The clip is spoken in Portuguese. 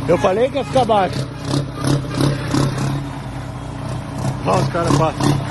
Eu falei que ia ficar baixo. Olha os caras passam.